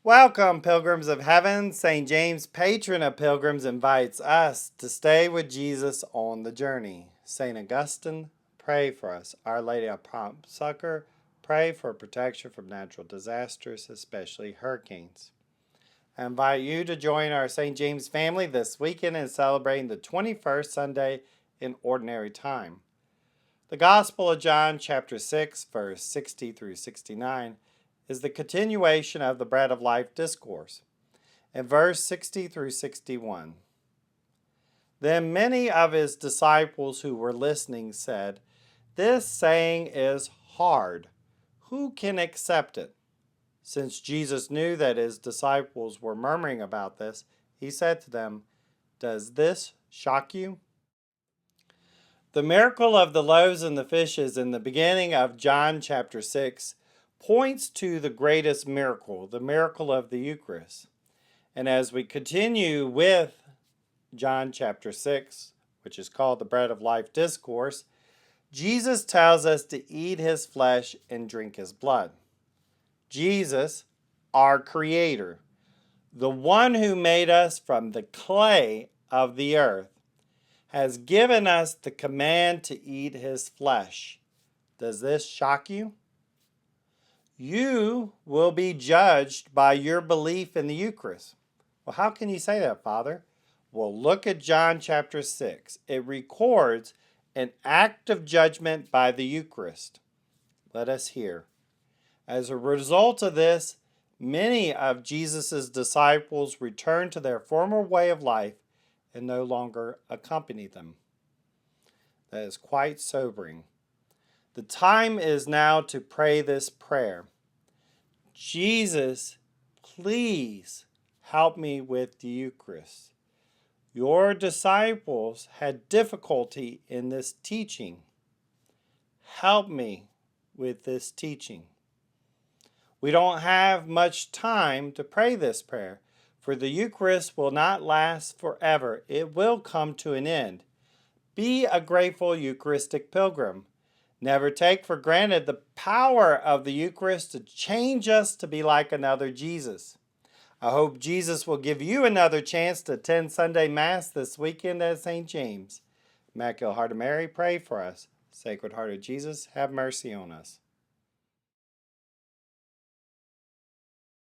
Welcome, pilgrims of heaven. Saint James, patron of pilgrims, invites us to stay with Jesus on the journey. Saint Augustine, pray for us. Our Lady of Prompt Succor, pray for protection from natural disasters, especially hurricanes. I invite you to join our Saint James family this weekend in celebrating the 21st Sunday in Ordinary Time. The Gospel of John, chapter 6, verse 60 through 69, is the continuation of the Bread of Life discourse. In verse 60 through 61, then many of his disciples who were listening said, "This saying is hard. Who can accept it?" Since Jesus knew that his disciples were murmuring about this, he said to them, "Does this shock you?" The miracle of the loaves and the fishes in the beginning of John chapter 6 points to the greatest miracle, the miracle of the Eucharist. And as we continue with John chapter 6, which is called the Bread of Life discourse, Jesus tells us to eat his flesh and drink his blood. Jesus, our Creator, the one who made us from the clay of the earth, has given us the command to eat his flesh. Does this shock you? You will be judged by your belief in the Eucharist. Well, how can you say that, Father? Well, look at John chapter 6. It records an act of judgment by the Eucharist. Let us hear. As a result of this, many of Jesus' disciples returned to their former way of life and no longer accompany them. That is quite sobering. The time is now to pray this prayer. Jesus, please help me with the Eucharist. Your disciples had difficulty in this teaching. Help me with this teaching. We don't have much time to pray this prayer, for the Eucharist will not last forever. It will come to an end. Be a grateful Eucharistic pilgrim. Never take for granted the power of the Eucharist to change us to be like another Jesus. I hope Jesus will give you another chance to attend Sunday Mass this weekend at Saint James. Immaculate Heart of Mary, pray for us. Sacred Heart of Jesus, have mercy on us.